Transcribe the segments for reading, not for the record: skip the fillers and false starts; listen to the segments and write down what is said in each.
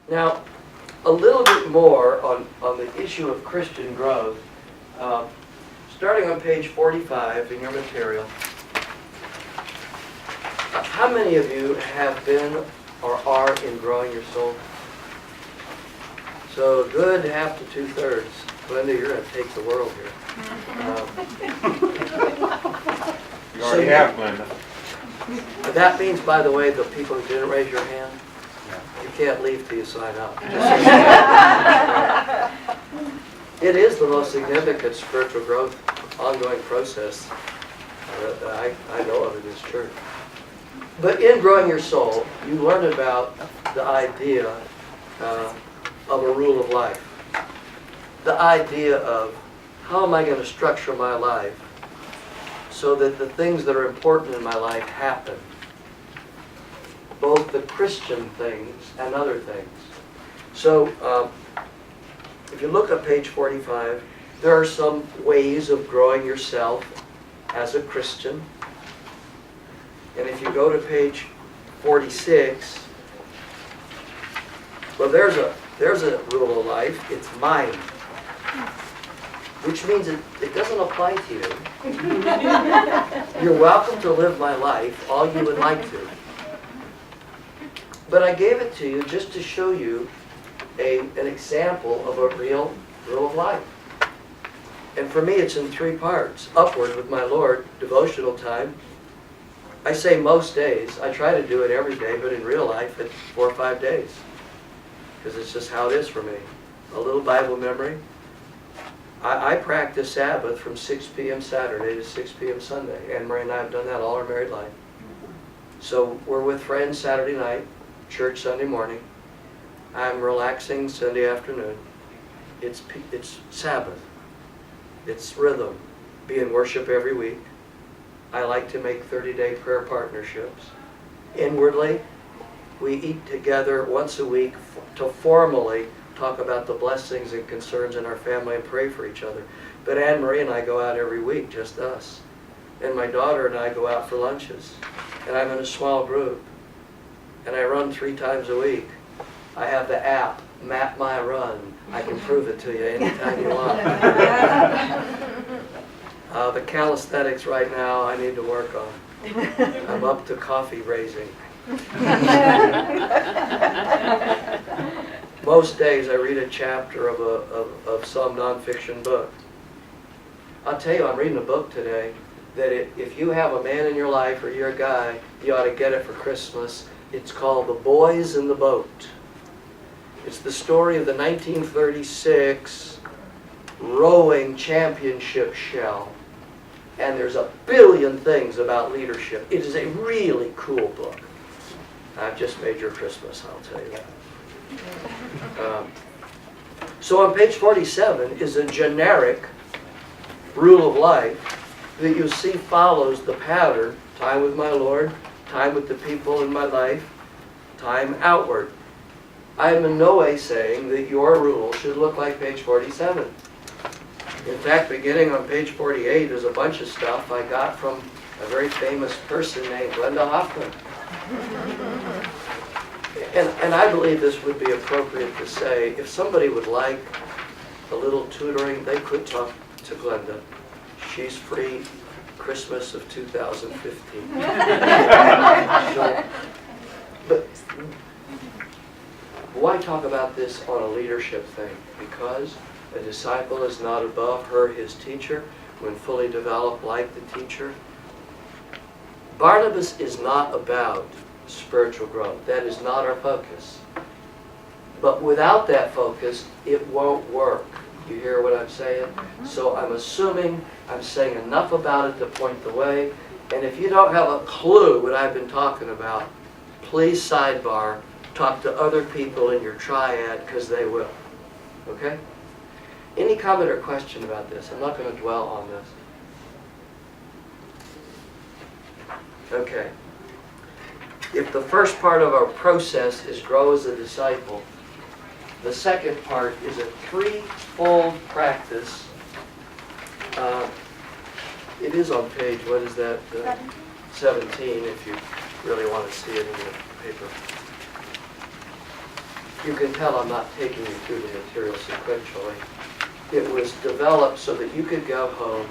Now, a little bit more on the issue of Christian growth. Starting on page 45 in your material, how many of you have been or are in growing your soul? So a good half to two-thirds. Glenda, you're going to take the world here. You already have, Glenda. That means, by the way, the people who didn't raise your hand, you can't leave till you sign up. It is the most significant spiritual growth ongoing process that I know of in this church. But in growing your soul, you learn about the idea of a rule of life. The idea of how am I going to structure my life so that the things that are important in my life happen. Both the Christian things and other things. So, if you look at page 45, there are some ways of growing yourself as a Christian. And if you go to page 46, well, there's a rule of life. It's mine, which means it doesn't apply to you. You're welcome to live my life all you would like to. But I gave it to you just to show you an example of a real rule of life. And for me, it's in three parts. Upward with my Lord, devotional time. I say most days. I try to do it every day, but in real life, it's 4 or 5 days. Because it's just how it is for me. A little Bible memory. I practice Sabbath from 6 p.m. Saturday to 6 p.m. Sunday. Anne-Marie and I have done that all our married life. So we're with friends Saturday night, church Sunday morning. I'm relaxing Sunday afternoon. It's Sabbath. It's rhythm. Be in worship every week. I like to make 30-day prayer partnerships. Inwardly, we eat together once a week to formally talk about the blessings and concerns in our family and pray for each other. But Anne-Marie and I go out every week, just us. And my daughter and I go out for lunches. And I'm in a small group. And I run 3 times a week. I have the app, Map My Run. I can prove it to you anytime you want. The calisthenics right now I need to work on. I'm up to coffee raising. Most days I read a chapter of some nonfiction book. I'll tell you, I'm reading a book today that if you have a man in your life or you're a guy, you ought to get it for Christmas. It's called The Boys in the Boat. It's the story of the 1936 rowing championship shell. And there's a billion things about leadership. It is a really cool book. I've just made your Christmas, I'll tell you that. So on page 47 is a generic rule of life that you see follows the pattern: time with my Lord, time with the people in my life, time outward. I am in no way saying that your rule should look like page 47. In fact, beginning on page 48 is a bunch of stuff I got from a very famous person named Glenda Hoffman. And I believe this would be appropriate to say, if somebody would like a little tutoring, they could talk to Glenda. She's free Christmas of 2015. But why talk about this on a leadership thing? Because a disciple is not above his teacher when fully developed like the teacher. Barnabas is not about spiritual growth. That is not our focus. But without that focus, it won't work. You hear what I'm saying? So I'm assuming I'm saying enough about it to point the way. And if you don't have a clue what I've been talking about, please sidebar, talk to other people in your triad, because they will. Okay? Any comment or question about this? I'm not going to dwell on this. Okay. If the first part of our process is grow as a disciple, the second part is a threefold practice. It is on page, what is that? 17, if you really want to see it in the paper. You can tell I'm not taking you through the material sequentially. It was developed so that you could go home,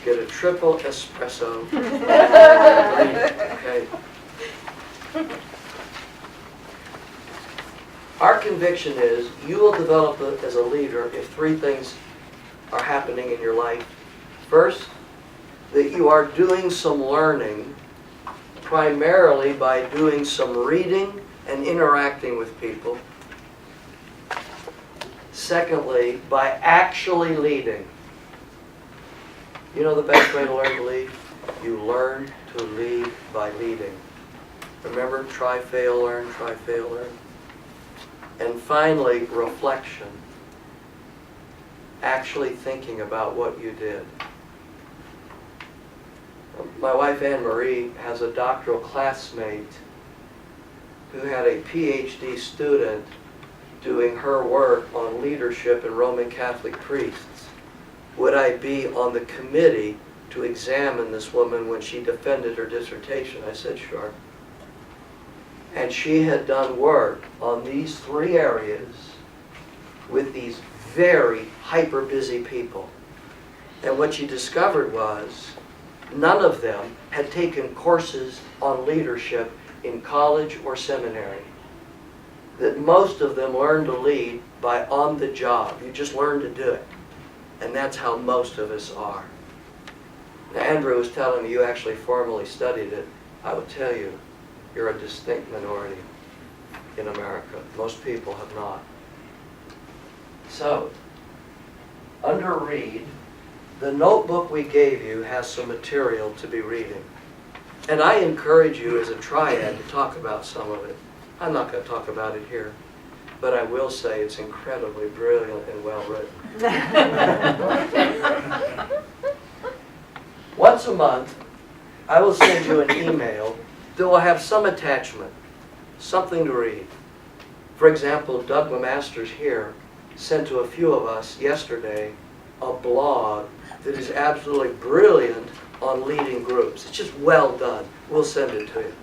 get a triple espresso, okay? Our conviction is you will develop as a leader if three things are happening in your life. First, that you are doing some learning, primarily by doing some reading and interacting with people. Secondly, by actually leading. You know the best way to learn to lead? You learn to lead by leading. Remember, try, fail, learn, try, fail, learn. And finally, reflection. Actually thinking about what you did. My wife Anne-Marie has a doctoral classmate who had a PhD student doing her work on leadership in Roman Catholic priests. Would I be on the committee to examine this woman when she defended her dissertation? I said, sure. And she had done work on these three areas with these very hyper-busy people. And what she discovered was none of them had taken courses on leadership in college or seminary. That most of them learned to lead by on the job. You just learn to do it. And that's how most of us are. Now, Andrew was telling me you actually formally studied it. I would tell you, you're a distinct minority in America. Most people have not. So, under read, the notebook we gave you has some material to be reading. And I encourage you as a triad to talk about some of it. I'm not going to talk about it here, but I will say it's incredibly brilliant and well written. Once a month, I will send you an email that will have some attachment, something to read. For example, Doug Masters here sent to a few of us yesterday a blog that is absolutely brilliant on leading groups. It's just well done. We'll send it to you.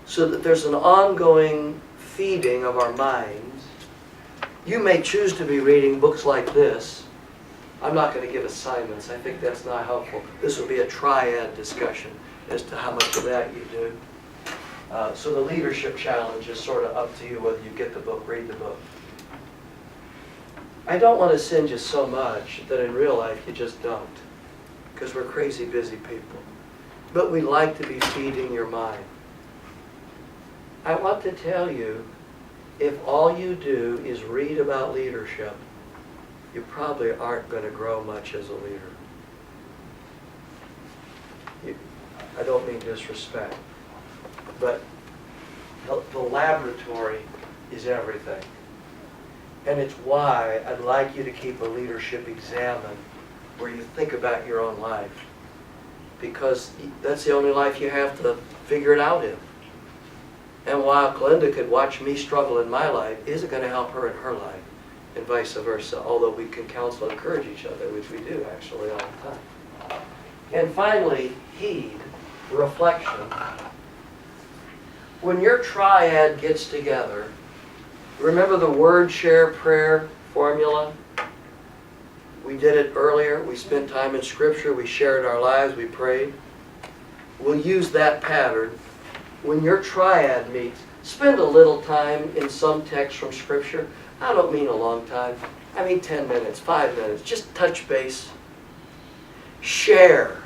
So that there's an ongoing feeding of our minds. You may choose to be reading books like this. I'm not going to give assignments. I think that's not helpful. This will be a triad discussion as to how much of that you do. So the leadership challenge is sort of up to you whether you get the book, read the book. I don't want to send you so much that in real life you just don't, because we're crazy busy people. But we like to be feeding your mind. I want to tell you, if all you do is read about leadership, you probably aren't going to grow much as a leader. I don't mean disrespect, but the laboratory is everything. And it's why I'd like you to keep a leadership examen where you think about your own life. Because that's the only life you have to figure it out in. And while Glenda could watch me struggle in my life, is it going to help her in her life? And vice versa, although we can counsel and encourage each other, which we do actually all the time. And finally, heed, reflection. When your triad gets together, remember the word, share, prayer formula? We did it earlier. We spent time in Scripture. We shared our lives. We prayed. We'll use that pattern. When your triad meets, spend a little time in some text from Scripture. I don't mean a long time. I mean 10 minutes, 5 minutes. Just touch base. Share.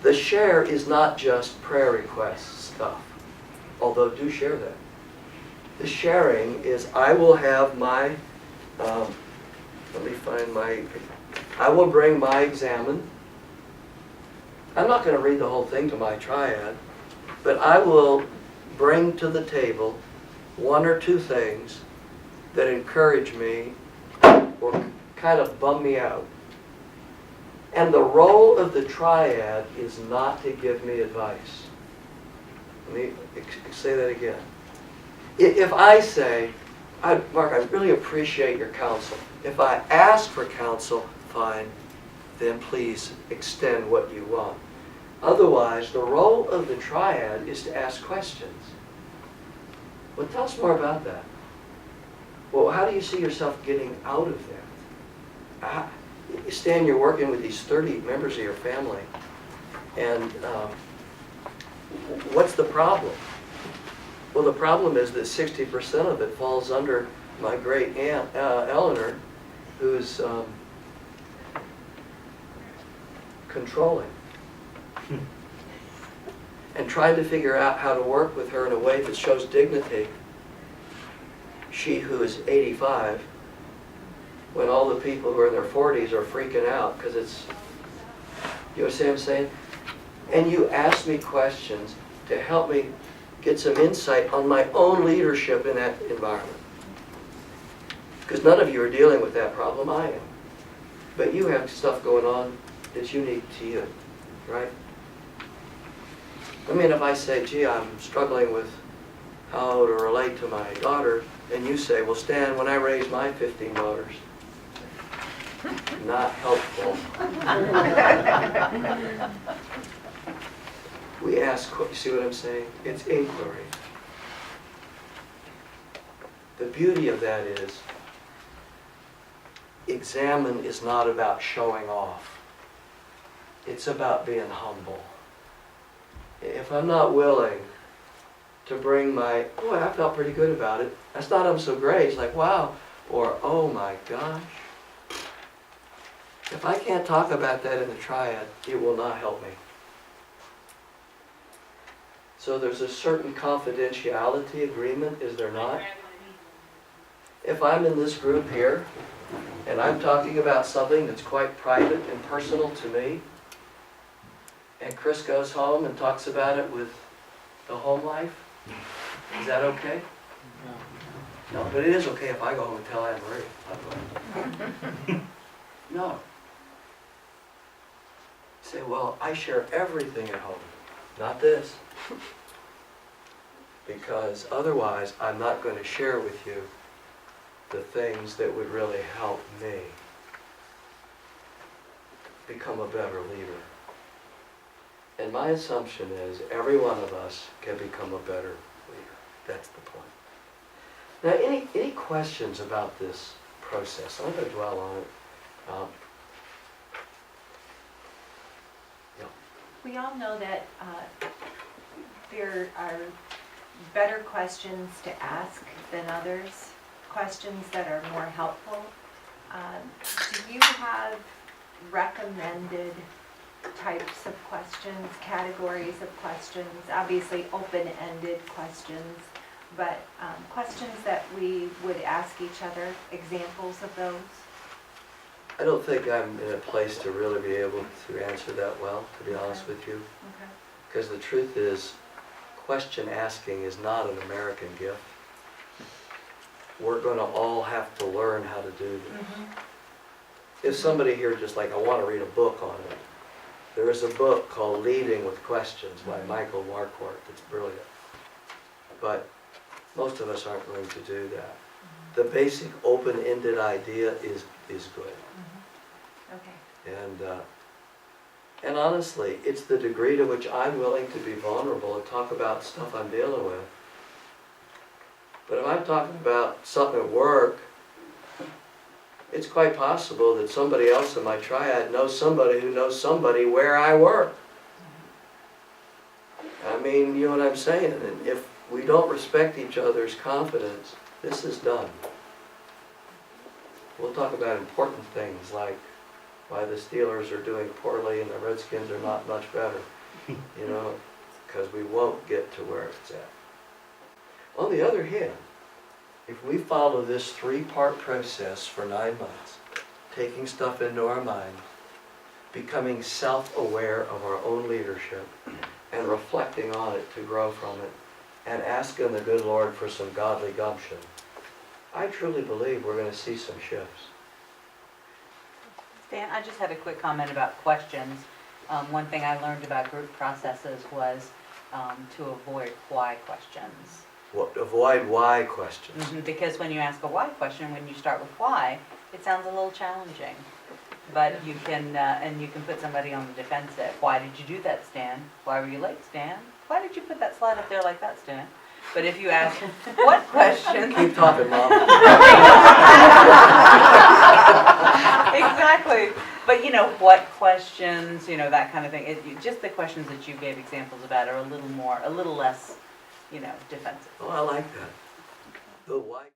The share is not just prayer request stuff, although do share that. The sharing is, I will have my, I will bring my examen. I'm not going to read the whole thing to my triad, but I will bring to the table one or two things that encourage me or kind of bum me out. And the role of the triad is not to give me advice. Let me say that again. If I say, Mark, I really appreciate your counsel. If I ask for counsel, fine, then please extend what you want. Otherwise, the role of the triad is to ask questions. Well, tell us more about that. do you see yourself getting out of that? Stan, you're working with these 30 members of your family, and what's the problem? Well, the problem is that 60% of it falls under my great aunt, Eleanor, who's controlling. And trying to figure out how to work with her in a way that shows dignity. She who is 85, when all the people who are in their 40s are freaking out because it's, you know what I'm saying? And you ask me questions to help me get some insight on my own leadership in that environment. Because none of you are dealing with that problem, I am. But you have stuff going on that's unique to you, right? I mean, if I say, gee, I'm struggling with how to relate to my daughter, and you say, well, Stan, when I raised my 15 daughters, not helpful. We ask, you see what I'm saying? It's inquiry. The beauty of that is, examine is not about showing off. It's about being humble. If I'm not willing to bring my, boy, I felt pretty good about it. That's not I'm so great. It's like, wow. Or, oh my gosh. If I can't talk about that in the triad, it will not help me. So there's a certain confidentiality agreement, is there not? If I'm in this group here, and I'm talking about something that's quite private and personal to me, and Chris goes home and talks about it with the home life, is that okay? No, but it is okay if I go home and tell Anne Marie. No. Say, well, I share everything at home, not this. Because otherwise, I'm not going to share with you the things that would really help me become a better leader. And my assumption is every one of us can become a better leader. That's the point. Now, any questions about this process? I'm not going to dwell on it. Yeah. We all know that there are better questions to ask than others, questions that are more helpful. Do you have recommended types of questions, categories of questions, obviously open-ended questions, but questions that we would ask each other, examples of those? I don't think I'm in a place to really be able to answer that well, to be honest with you. Okay. Because the truth is, question asking is not an American gift. We're going to all have to learn how to do this. If somebody here just like, I want to read a book on it, there is a book called Leading with Questions by Michael Marquardt that's brilliant. But most of us aren't going to do that. The basic open-ended idea is good. Okay. And honestly, it's the degree to which I'm willing to be vulnerable and talk about stuff I'm dealing with. But if I'm talking about something at work, it's quite possible that somebody else in my triad knows somebody who knows somebody where I work. I mean, you know what I'm saying? And if we don't respect each other's confidence, this is done. We'll talk about important things like why the Steelers are doing poorly and the Redskins are not much better, you know, because we won't get to where it's at. On the other hand, if we follow this three-part process for 9 months, taking stuff into our mind, becoming self-aware of our own leadership, and reflecting on it to grow from it, and asking the good Lord for some godly gumption, I truly believe we're going to see some shifts. Dan, I just had a quick comment about questions. One thing I learned about group processes was to avoid why questions. What, avoid why questions. Because when you ask a why question, when you start with why, it sounds a little challenging. But you can, and you can put somebody on the defensive. Why did you do that, Stan? Why were you late, Stan? Why did you put that slide up there like that, Stan? But if you ask, what questions? Keep talking, Mom. Exactly. But what questions, that kind of thing. Just the questions that you gave examples about are a little less, defensive. Oh, I like that. The why.